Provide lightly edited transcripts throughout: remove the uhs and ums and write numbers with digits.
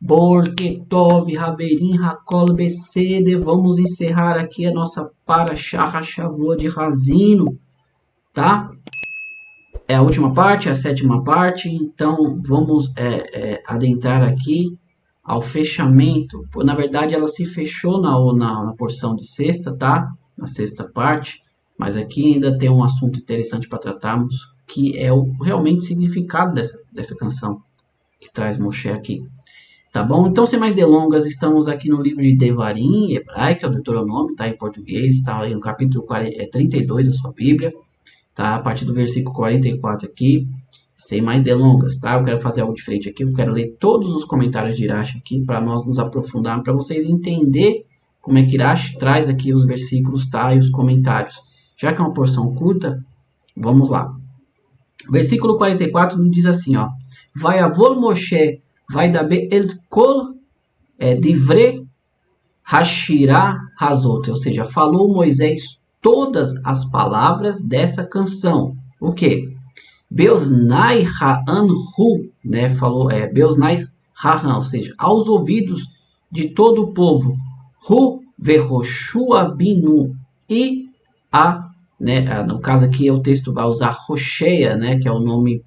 Borque Tov, Haberim, Hakol, Becede. Vamos encerrar aqui a nossa Parashá Shavuot de Razino, tá? É a última parte, a sétima parte. Então, vamos adentrar aqui ao fechamento. Na verdade, ela se fechou na porção de sexta, tá? Na sexta parte. Mas aqui ainda tem um assunto interessante para tratarmos, que é o realmente significado dessa canção que traz Moshe aqui. Tá bom? Então, sem mais delongas, estamos aqui no livro de Devarim, hebraico, é o Deuteronômio, tá? Em português, está aí no capítulo 32 da sua Bíblia, tá? A partir do versículo 44 aqui, sem mais delongas, tá? Eu quero fazer algo diferente aqui, eu quero ler todos os comentários de Irache aqui, para nós nos aprofundarmos, para vocês entenderem como é que Irache traz aqui os versículos, tá? E os comentários. Já que é uma porção curta, vamos lá. Versículo 44 nos diz assim, ó. Vai avol Moshe vai daber el kol divre hashirah hazot, ou seja, falou Moisés todas as palavras dessa canção. O que? Beosnai ha'anhu, né? Falou Beosnai ha'an, ou seja, aos ouvidos de todo o povo. Hu vehoshua binu, e né? No caso aqui o texto vai usar Rocheia, né? Que é o nome,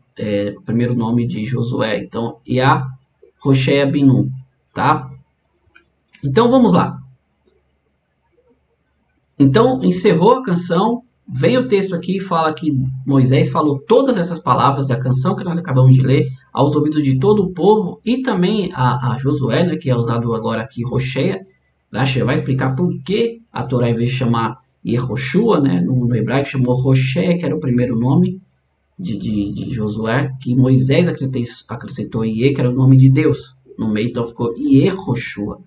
o primeiro nome de Josué. Então, e a Rocheia Binu, tá? Então, vamos lá. Então, encerrou a canção, vem o texto aqui e fala que Moisés falou todas essas palavras da canção que nós acabamos de ler aos ouvidos de todo o povo e também a Josué, né, que é usado agora aqui, Rocheia. Rashi vai explicar por que a Torá, em vez de chamar Yehoshua, né, no hebraico chamou Rocheia, que era o primeiro nome de Josué, que Moisés acrescentou Ie, que era o nome de Deus. No meio, então, ficou Yehoshua,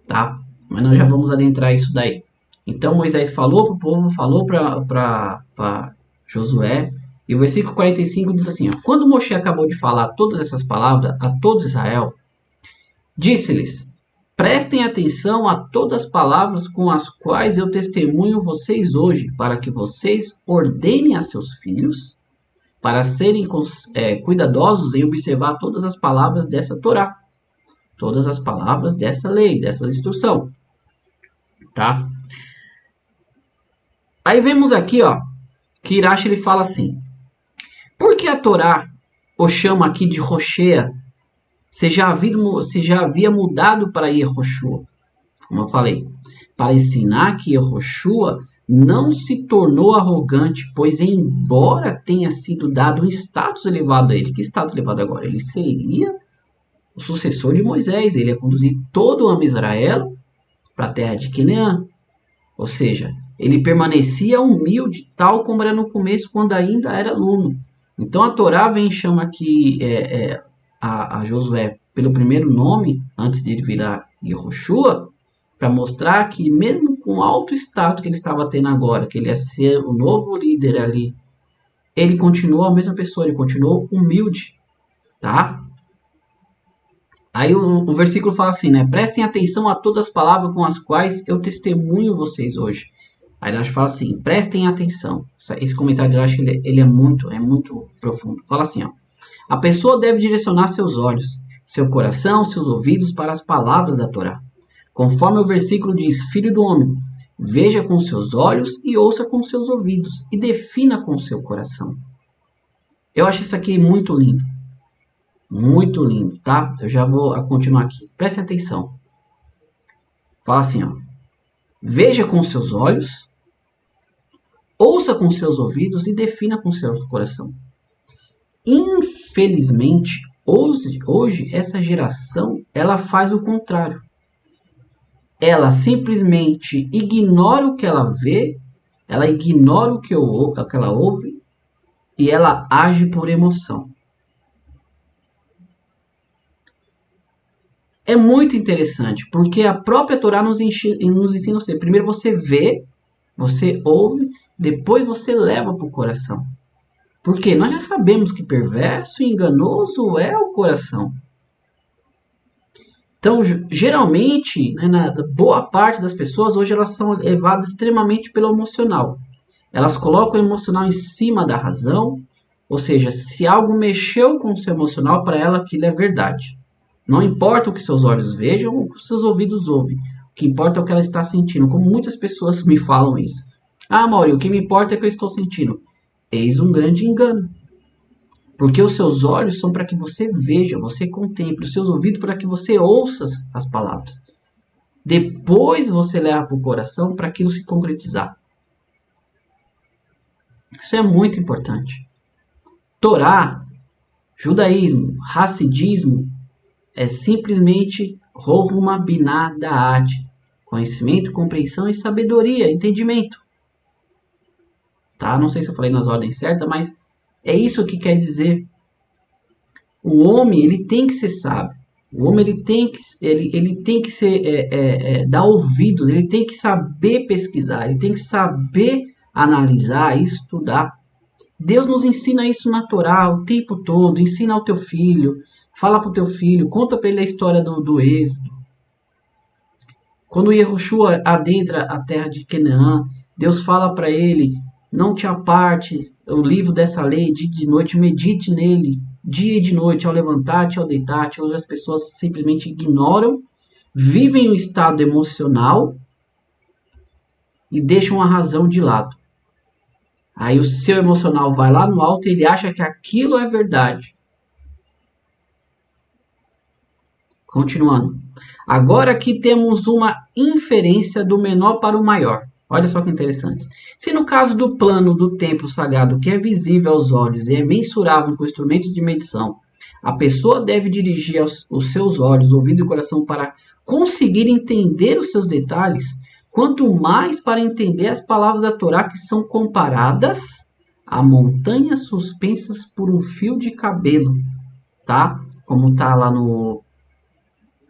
tá? Mas nós já vamos adentrar isso daí. Então, Moisés falou para o povo, falou para Josué, e o versículo 45 diz assim, ó, quando Moshe acabou de falar todas essas palavras a todo Israel, disse-lhes, prestem atenção a todas as palavras com as quais eu testemunho vocês hoje, para que vocês ordenem a seus filhos, para serem cuidadosos em observar todas as palavras dessa Torá, todas as palavras dessa lei, dessa instrução, tá? Aí vemos aqui, ó, que Irache ele fala assim, por que a Torá o chama aqui de Rocheia, se já havia mudado para Yehoshua, como eu falei, para ensinar que Yehoshua não se tornou arrogante, pois embora tenha sido dado um status elevado a ele, que status elevado agora? Ele seria o sucessor de Moisés, ele ia conduzir todo o homem Israel para a terra de Canaã, ou seja, ele permanecia humilde, tal como era no começo, quando ainda era aluno. Então a Torá vem e chama aqui a Josué pelo primeiro nome, antes de ele virar Yehoshua, para mostrar que mesmo com o alto status que ele estava tendo agora, que ele ia ser o novo líder ali, ele continuou a mesma pessoa, ele continuou humilde, tá? Aí o versículo fala assim, né? Prestem atenção a todas as palavras com as quais eu testemunho vocês hoje. Aí ele fala assim, prestem atenção. Esse comentário eu acho que ele é muito profundo. Fala assim, ó. A pessoa deve direcionar seus olhos, seu coração, seus ouvidos para as palavras da Torá. Conforme o versículo diz, filho do homem, veja com seus olhos e ouça com seus ouvidos e defina com seu coração. Eu acho isso aqui muito lindo. Muito lindo, tá? Eu já vou continuar aqui. Preste atenção. Fala assim, ó. Veja com seus olhos, ouça com seus ouvidos e defina com seu coração. Infelizmente, hoje essa geração, ela faz o contrário. Ela simplesmente ignora o que ela vê, ela ignora o que ela ouve e ela age por emoção. É muito interessante, porque a própria Torá nos ensina assim, primeiro você vê, você ouve, depois você leva para o coração. Porque nós já sabemos que perverso e enganoso é o coração. Então, geralmente, né, boa parte das pessoas hoje elas são levadas extremamente pelo emocional. Elas colocam o emocional em cima da razão, ou seja, se algo mexeu com o seu emocional, para ela aquilo é verdade. Não importa o que seus olhos vejam ou o que seus ouvidos ouvem. O que importa é o que ela está sentindo. Como muitas pessoas me falam isso. Ah, Mauri, o que me importa é o que eu estou sentindo. Eis um grande engano. Porque os seus olhos são para que você veja, você contemple. Os seus ouvidos para que você ouça as palavras. Depois você leva para o coração para aquilo se concretizar. Isso é muito importante. Torá, judaísmo, hassidismo, é simplesmente Rohuma Binah Da'at, conhecimento, compreensão e sabedoria, entendimento. Tá? Não sei se eu falei nas ordens certas, mas é isso que quer dizer. O homem, ele tem que ser sábio. O homem, ele tem que ser, dar ouvidos, ele tem que saber pesquisar, ele tem que saber analisar e estudar. Deus nos ensina isso na Torá o tempo todo. Ensina ao teu filho, fala para o teu filho, conta para ele a história do Êxodo. Quando Yehoshua adentra a terra de Canaã, Deus fala para ele, não te aparte o livro dessa lei dia e de noite, medite nele, dia e de noite, ao levantar-te, ao deitar-te. Hoje as pessoas simplesmente ignoram, vivem um estado emocional e deixam a razão de lado. Aí o seu emocional vai lá no alto e ele acha que aquilo é verdade. Continuando. Agora aqui temos uma inferência do menor para o maior. Olha só que interessante. Se no caso do plano do templo sagrado, que é visível aos olhos e é mensurável com instrumentos de medição, a pessoa deve dirigir os seus olhos, ouvido e coração para conseguir entender os seus detalhes, quanto mais para entender as palavras da Torá que são comparadas a montanhas suspensas por um fio de cabelo, tá? Como está lá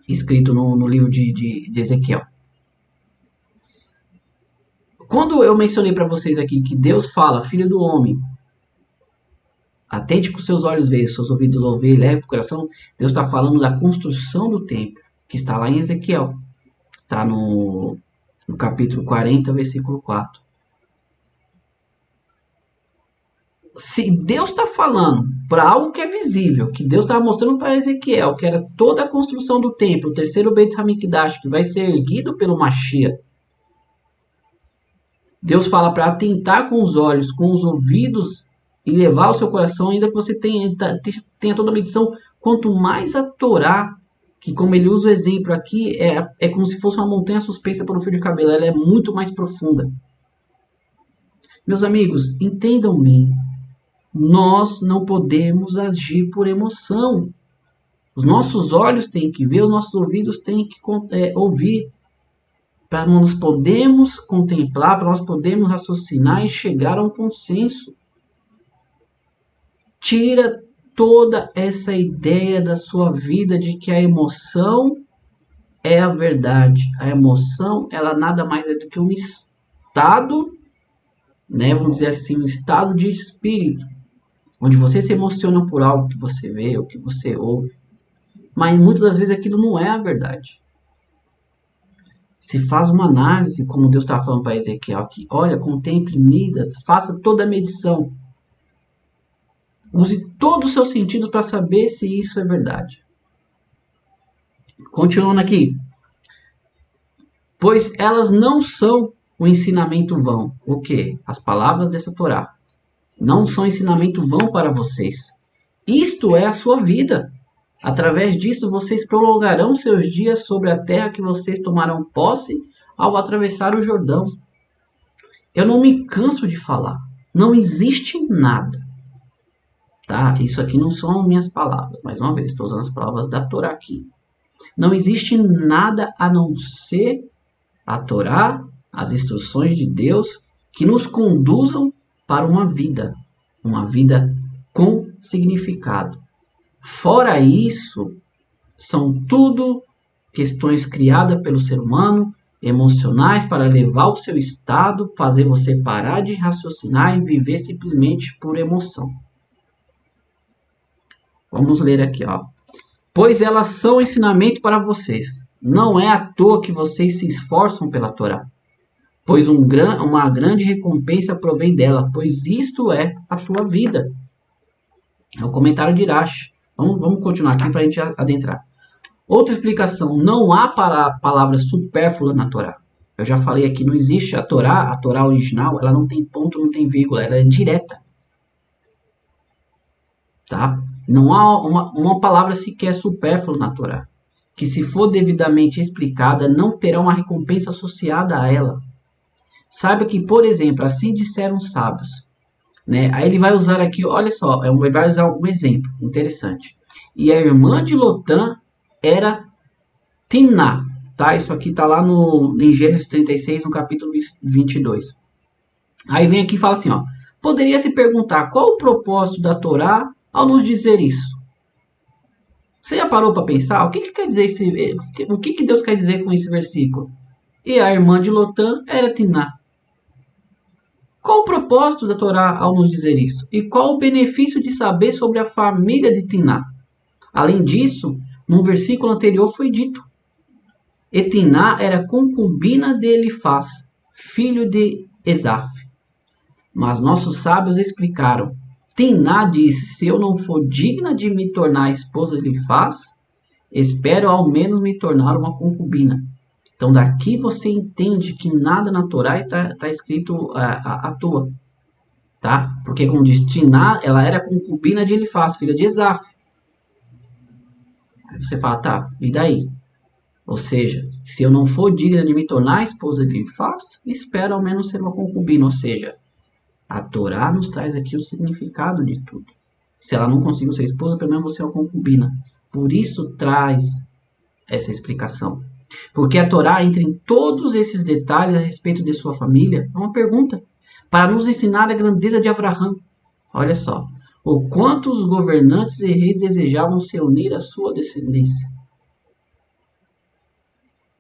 escrito no livro de Ezequiel. Quando eu mencionei para vocês aqui que Deus fala, filho do homem, atente com seus olhos ver, seus ouvidos ouvir, leve para o coração, Deus está falando da construção do templo, que está lá em Ezequiel. Está no capítulo 40, versículo 4. Se Deus está falando para algo que é visível, que Deus estava mostrando para Ezequiel, que era toda a construção do templo, o terceiro Beit HaMikdash, que vai ser erguido pelo Mashiach, Deus fala para atentar com os olhos, com os ouvidos e levar ao seu coração, ainda que você tenha toda a medição. Quanto mais a Torá, que como ele usa o exemplo aqui, é como se fosse uma montanha suspensa por um fio de cabelo, ela é muito mais profunda. Meus amigos, entendam bem, nós não podemos agir por emoção. Os nossos olhos têm que ver, os nossos ouvidos têm que ouvir, para nós podermos contemplar, para nós podermos raciocinar e chegar a um consenso. Tira toda essa ideia da sua vida de que a emoção é a verdade. A emoção, ela nada mais é do que um estado, né, vamos dizer assim, um estado de espírito, onde você se emociona por algo que você vê ou que você ouve. Mas muitas das vezes aquilo não é a verdade. Se faz uma análise, como Deus está falando para Ezequiel aqui, olha, contemple, mida, faça toda a medição. Use todos os seus sentidos para saber se isso é verdade. Continuando aqui. Pois elas não são o ensinamento vão. O quê? As palavras dessa Torá. Não são ensinamento vão para vocês. Isto é a sua vida. Através disso, vocês prolongarão seus dias sobre a terra que vocês tomarão posse ao atravessar o Jordão. Eu não me canso de falar. Não existe nada. Tá? Isso aqui não são minhas palavras. Mais uma vez, estou usando as palavras da Torá aqui. Não existe nada a não ser a Torá, as instruções de Deus, que nos conduzam para uma vida com significado. Fora isso, são tudo questões criadas pelo ser humano, emocionais, para levar o seu estado, fazer você parar de raciocinar e viver simplesmente por emoção. Vamos ler aqui, ó. Pois elas são ensinamento para vocês. Não é à toa que vocês se esforçam pela Torá. Pois uma grande recompensa provém dela, pois isto é a tua vida. É o comentário de Irash. Vamos continuar aqui para a gente adentrar. Outra explicação, não há palavra supérflua na Torá. Eu já falei aqui, não existe a Torá original, ela não tem ponto, não tem vírgula, ela é direta. Tá? Não há uma palavra sequer supérflua na Torá, que se for devidamente explicada, não terá uma recompensa associada a ela. Saiba que, por exemplo, assim disseram os sábios. Né? Aí ele vai usar aqui, olha só, ele vai usar um exemplo interessante. E a irmã de Lotã era Timná. Tá? Isso aqui está lá em Gênesis 36, no capítulo 22. Aí vem aqui e fala assim, ó, poderia se perguntar qual o propósito da Torá ao nos dizer isso? Você já parou para pensar? O que quer dizer o que Deus quer dizer com esse versículo? E a irmã de Lotã era Timná. Qual o propósito da Torá ao nos dizer isso? E qual o benefício de saber sobre a família de Timná? Além disso, no versículo anterior foi dito, e Timná era concubina de Elifaz, filho de Esaf. Mas nossos sábios explicaram, Timná disse, se eu não for digna de me tornar a esposa de Elifaz, espero ao menos me tornar uma concubina. Então daqui você entende que nada na Torá está escrito à toa. Tá? Porque como diz, Timná, ela era concubina de Elifaz, filha de Esaf. Aí você fala, tá, e daí? Ou seja, se eu não for digna de me tornar a esposa de Elifaz, espero ao menos ser uma concubina. Ou seja, a Torá nos traz aqui o significado de tudo. Se ela não conseguiu ser esposa, pelo menos você é uma concubina. Por isso traz essa explicação. Porque a Torá entra em todos esses detalhes a respeito de sua família. É uma pergunta. Para nos ensinar a grandeza de Abraão. Olha só. O quanto os governantes e reis desejavam se unir à sua descendência.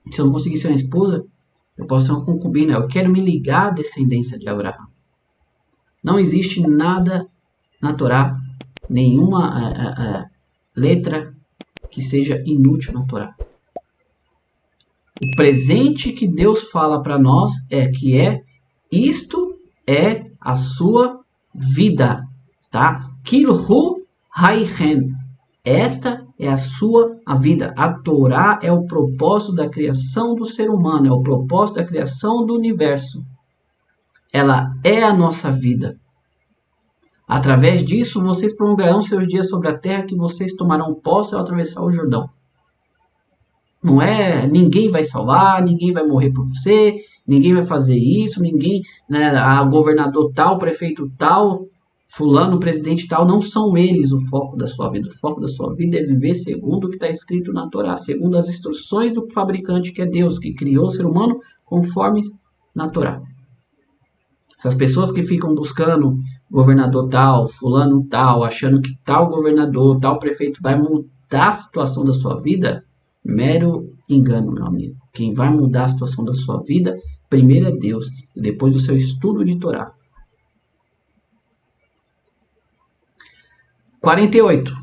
Se eu não conseguir ser uma esposa, eu posso ser uma concubina. Eu quero me ligar à descendência de Abraão. Não existe nada na Torá, nenhuma letra que seja inútil na Torá. O presente que Deus fala para nós isto é a sua vida, tá? Kilhu Haichen. Esta é a sua vida. A Torá é o propósito da criação do ser humano, é o propósito da criação do universo. Ela é a nossa vida. Através disso, vocês prolongarão seus dias sobre a terra que vocês tomarão posse ao atravessar o Jordão. Não é, ninguém vai salvar, ninguém vai morrer por você, ninguém vai fazer isso, ninguém, né, governador tal, prefeito tal, fulano, presidente tal, não são eles o foco da sua vida. O foco da sua vida é viver segundo o que está escrito na Torá, segundo as instruções do fabricante, que é Deus, que criou o ser humano conforme na Torá. Essas pessoas que ficam buscando governador tal, fulano tal, achando que tal governador, tal prefeito vai mudar a situação da sua vida, mero engano, meu amigo. Quem vai mudar a situação da sua vida, primeiro é Deus, e depois o seu estudo de Torá. 48.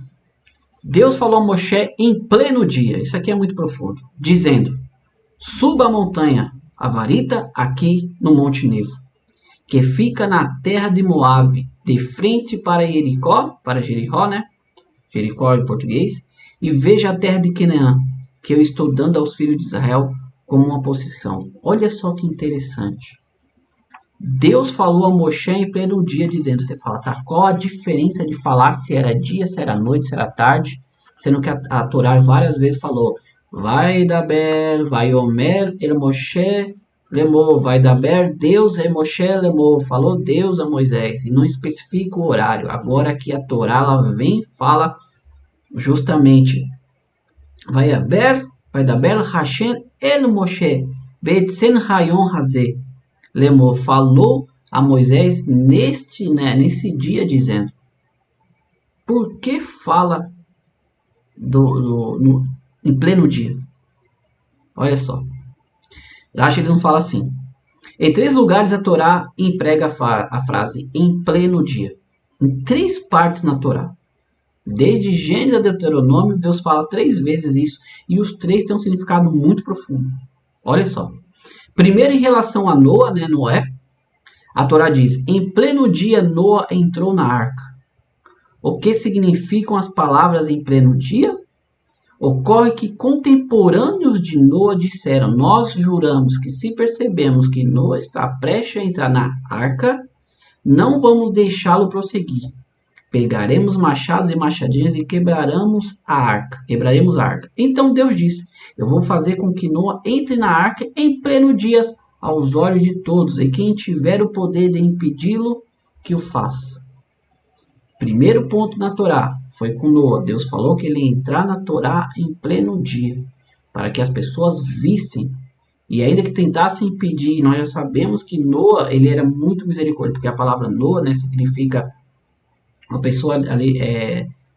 Deus falou a Moshe em pleno dia, isso aqui é muito profundo, dizendo, suba a montanha, a varita, aqui no Monte Nevo, que fica na terra de Moabe, de frente para Jericó, né? Jericó em português, e veja a terra de Canaã, que eu estou dando aos filhos de Israel como uma possessão. Olha só que interessante. Deus falou a Moshe em pleno dia, dizendo, você fala, tá, qual a diferença de falar se era dia, se era noite, se era tarde, sendo que a Torá várias vezes falou, vai daber, vai omer, el Moshe, lemou, vai daber, Deus e Moshe lemou, falou Deus a Moisés, e não especifica o horário. Agora que a Torá, ela vem fala justamente, vai daber Hashem el Moshe, betzen hayon hazeh, lemou, falou a Moisés nesse dia, dizendo, por que fala em pleno dia? Olha só. Acho que eles não falam assim. Em 3 lugares a Torá emprega a frase em pleno dia. Em 3 partes na Torá. Desde Gênesis a Deuteronômio, Deus fala 3 vezes isso. E os 3 têm um significado muito profundo. Olha só. Primeiro em relação a Noa, né, Noé. A Torá diz, em pleno dia Noa entrou na arca. O que significam as palavras em pleno dia? Ocorre que contemporâneos de Noa disseram: nós juramos que se percebemos que Noa está prestes a entrar na arca, não vamos deixá-lo prosseguir. Pegaremos machados e machadinhas e quebraremos a arca. Então Deus disse: eu vou fazer com que Noa entre na arca em pleno dia aos olhos de todos, e quem tiver o poder de impedi-lo, que o faça. Primeiro ponto na Torá foi com Noa. Deus falou que ele ia entrar na Torá em pleno dia, para que as pessoas vissem. E ainda que tentassem impedir, nós já sabemos que Noa, ele era muito misericordioso, porque a palavra Noa, né, significa uma pessoa ali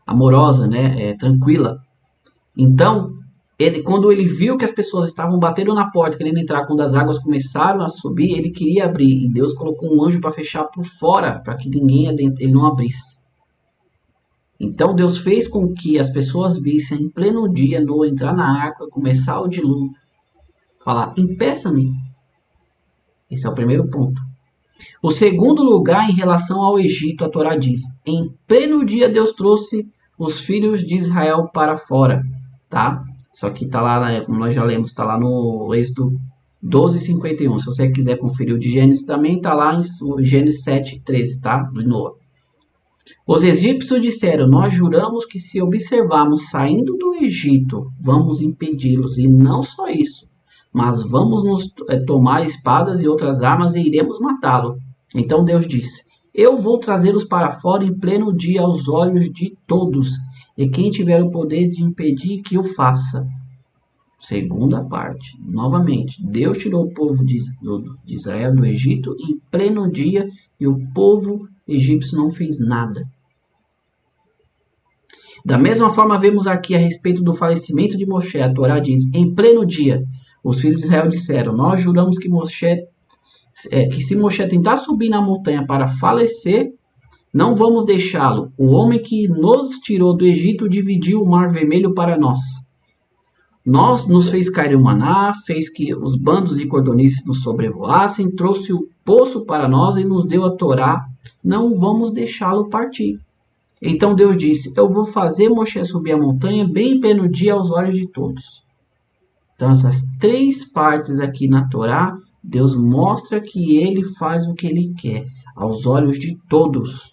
amorosa, né, tranquila. Então, quando ele viu que as pessoas estavam batendo na porta, querendo entrar, quando as águas começaram a subir, ele queria abrir, e Deus colocou um anjo para fechar por fora, para que ninguém ele não abrisse. Então Deus fez com que as pessoas vissem em pleno dia Noa entrar na arca, começar o dilúvio, falar: impeça-me. Esse é o primeiro ponto. O segundo lugar, em relação ao Egito, a Torá diz: em pleno dia Deus trouxe os filhos de Israel para fora, tá? Isso aqui está lá, como nós já lemos, está lá no Êxodo 12:51. Se você quiser conferir o de Gênesis também, está lá em Gênesis 7:13, tá? Do Noa. Os egípcios disseram: nós juramos que se observarmos saindo do Egito, vamos impedi-los. E não só isso, mas vamos nos tomar espadas e outras armas e iremos matá-lo. Então Deus disse: eu vou trazê-los para fora em pleno dia aos olhos de todos, e quem tiver o poder de impedir, que o faça. Segunda parte, novamente, Deus tirou o povo de Israel do Egito em pleno dia, e o povo egípcio não fez nada. Da mesma forma, vemos aqui a respeito do falecimento de Moshe. A Torá diz: em pleno dia, os filhos de Israel disseram: nós juramos que se Moshe tentar subir na montanha para falecer, não vamos deixá-lo. O homem que nos tirou do Egito dividiu o mar vermelho para nós. Nos fez cair o maná, fez que os bandos de cordonices nos sobrevoassem, trouxe o poço para nós e nos deu a Torá. Não vamos deixá-lo partir. Então Deus disse: eu vou fazer Moshe subir a montanha bem em pleno dia aos olhos de todos. Então essas três partes aqui na Torá, Deus mostra que ele faz o que ele quer, aos olhos de todos.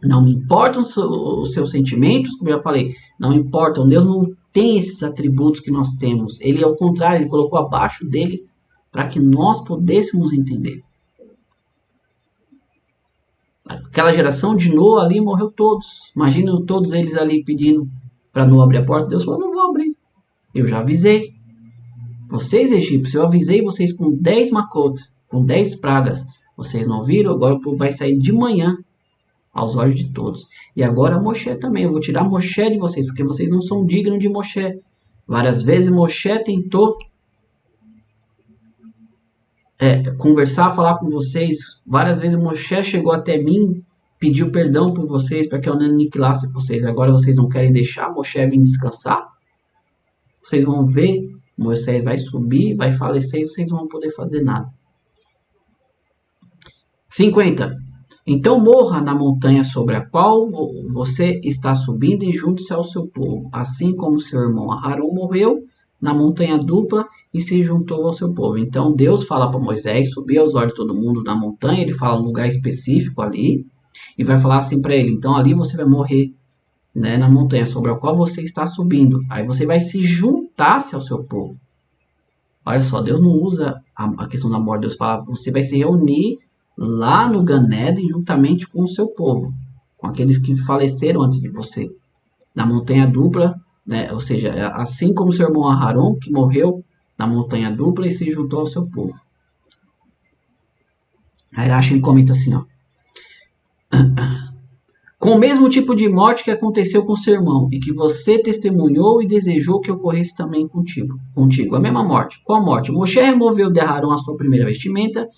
Não importam os seus sentimentos, como eu já falei, não importam. Deus não tem esses atributos que nós temos. Ele, ao contrário, ele colocou abaixo dele para que nós pudéssemos entender. Aquela geração de Noa ali morreu todos. Imagina todos eles ali pedindo para Noa abrir a porta. Deus falou: não vou abrir. Eu já avisei. Vocês, egípcios, eu avisei vocês com 10 macotas, com 10 pragas. Vocês não viram? Agora o povo vai sair de manhã aos olhos de todos. E agora Moshe também. Eu vou tirar Moshe de vocês, porque vocês não são dignos de Moshe. Várias vezes Moshe tentou conversar, falar com vocês. Várias vezes Moshe chegou até mim, pediu perdão por vocês, para que eu não aniquilasse vocês. Agora vocês não querem deixar Moshe vir descansar? Vocês vão ver, Moisés vai subir, vai falecer e vocês não vão poder fazer nada. 50. Então morra na montanha sobre a qual você está subindo e junte-se ao seu povo, assim como seu irmão Arão morreu na montanha dupla e se juntou ao seu povo. Então Deus fala para Moisés subir aos olhos de todo mundo na montanha, ele fala um lugar específico ali, e vai falar assim para ele: então ali você vai morrer, né, na montanha sobre a qual você está subindo. Aí você vai se juntar-se ao seu povo. Olha só, Deus não usa a questão da morte. Deus fala: você vai se reunir lá no Gan Eden juntamente com o seu povo, com aqueles que faleceram antes de você, na montanha dupla, né? Ou seja, assim como seu irmão Aharon, que morreu na montanha dupla e se juntou ao seu povo. Aí Rashi comenta assim, ó: com o mesmo tipo de morte que aconteceu com seu irmão, e que você testemunhou e desejou que ocorresse também contigo. A mesma morte. Qual morte? Moshe removeu de Aharon a sua primeira vestimenta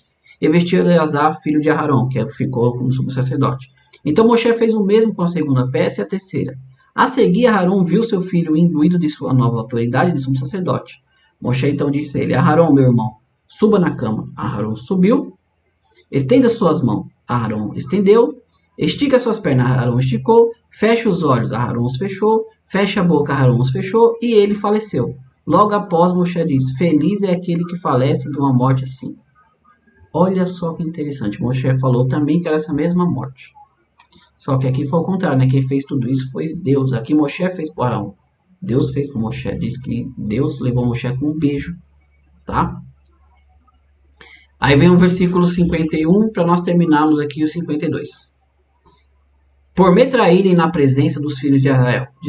e vestiu Eleazar, filho de Aharon, que ficou como sumo sacerdote. Então Moshe fez o mesmo com a segunda peça e a terceira. A seguir, Aharon viu seu filho imbuído de sua nova autoridade de sumo sacerdote. Moshe então disse a ele: Aharon, meu irmão, suba na cama. Aharon subiu. Estenda suas mãos. Aharon estendeu. Estica suas pernas, Aharon esticou. Fecha os olhos, Aharon os fechou. Fecha a boca, Aharon os fechou. E ele faleceu. Logo após, Moshe diz: feliz é aquele que falece de uma morte assim. Olha só que interessante. Moshe falou também que era essa mesma morte. Só que aqui foi o contrário, né? Quem fez tudo isso foi Deus. Aqui Moshe fez para Arão. Deus fez para Moshe. Diz que Deus levou Moshe com um beijo. Tá? Aí vem o versículo 51 para nós terminarmos aqui o 52. Por me traírem na presença dos filhos de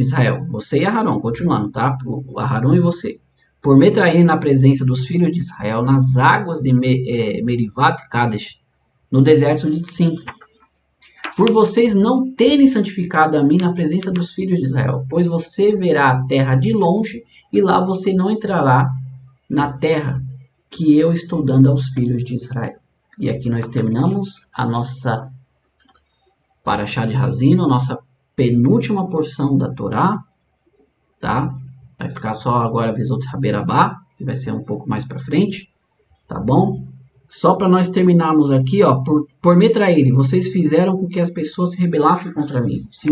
Israel, você e Aharon, continuando, tá? O Aharon e você. Por me traírem na presença dos filhos de Israel nas águas de Merivat Kadesh, no deserto de Tzim. Por vocês não terem santificado a mim na presença dos filhos de Israel, pois você verá a terra de longe e lá você não entrará na terra que eu estou dando aos filhos de Israel. E aqui nós terminamos a nossa Parashá de Hazino, a nossa penúltima porção da Torá, tá? Vai ficar só agora Vezot Haberabá, que vai ser um pouco mais para frente, tá bom? Só para nós terminarmos aqui, ó, por me traírem, vocês fizeram com que as pessoas se rebelassem contra mim. Se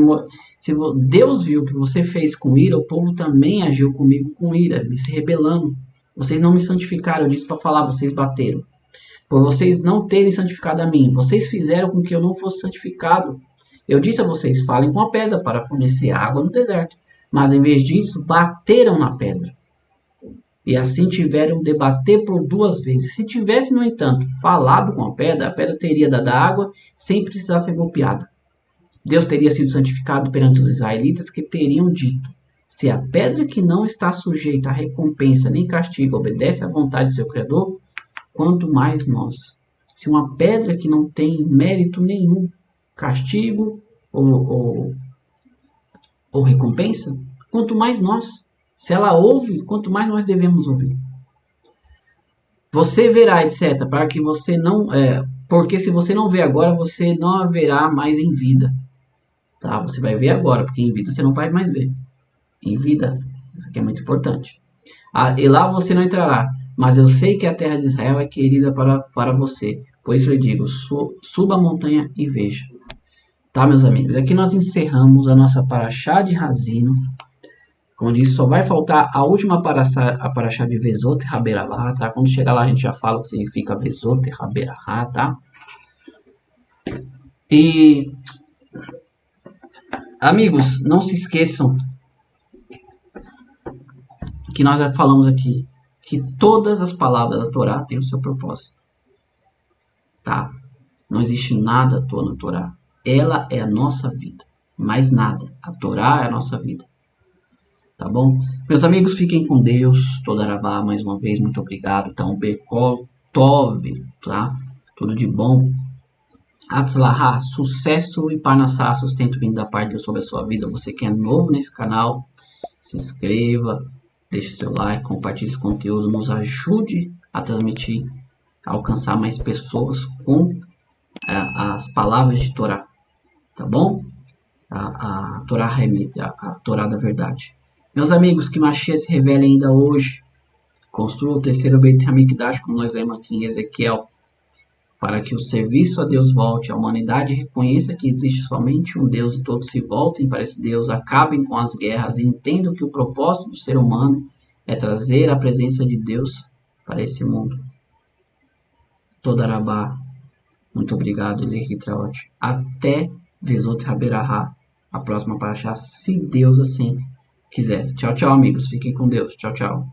Deus viu o que você fez com ira, o povo também agiu comigo com ira, me se rebelando. Vocês não me santificaram, eu disse para falar, vocês bateram. Por vocês não terem santificado a mim, vocês fizeram com que eu não fosse santificado. Eu disse a vocês, falem com a pedra para fornecer água no deserto. Mas em vez disso, bateram na pedra. E assim tiveram de bater por 2 vezes. Se tivesse, no entanto, falado com a pedra teria dado água sem precisar ser golpeada. Deus teria sido santificado perante os israelitas, que teriam dito: se a pedra que não está sujeita a recompensa nem castigo obedece à vontade de seu Criador, quanto mais nós. Se uma pedra que não tem mérito nenhum, castigo ou recompensa, quanto mais nós. Se ela ouve, quanto mais nós devemos ouvir. Você verá, etc., para que você não... porque se você não vê agora, você não haverá mais em vida. Tá? Você vai ver agora, porque em vida você não vai mais ver. Em vida, isso aqui é muito importante. E lá você não entrará, mas eu sei que a terra de Israel é querida para você. Por isso eu digo, suba a montanha e veja. Tá, meus amigos? Aqui nós encerramos a nossa Parashá de Hazino. Como eu disse, só vai faltar a última Parashá de Vezot Haberahá, tá? Quando chegar lá a gente já fala o que significa Vezot Haberahá, tá? E, amigos, não se esqueçam que nós já falamos aqui que todas as palavras da Torá têm o seu propósito, tá? Não existe nada à toa na Torá. Ela é a nossa vida, mais nada. A Torá é a nossa vida. Tá bom? Meus amigos, fiquem com Deus. Todarabá, mais uma vez, muito obrigado. Então, Bekol Tov, tá? Tudo de bom. Atzlahá, sucesso e Parnassá, sustento vindo da parte de Deus sobre a sua vida. Você que é novo nesse canal, se inscreva, deixe seu like, compartilhe esse conteúdo, nos ajude a transmitir, a alcançar mais pessoas com as palavras de Torá. Tá bom? A Torá remete, a Torá da verdade. Meus amigos, que Mashiach se revele ainda hoje. Construa o terceiro Beit HaMikdash, como nós lemos aqui em Ezequiel, para que o serviço a Deus volte, a humanidade reconheça que existe somente um Deus e todos se voltem para esse Deus, acabem com as guerras e entendam que o propósito do ser humano é trazer a presença de Deus para esse mundo. Todarabá. Muito obrigado, Lehi Traot. Até Vezot Haberahá, a próxima Parashá, se Deus assim quiser. Tchau, tchau, amigos. Fiquem com Deus. Tchau, tchau.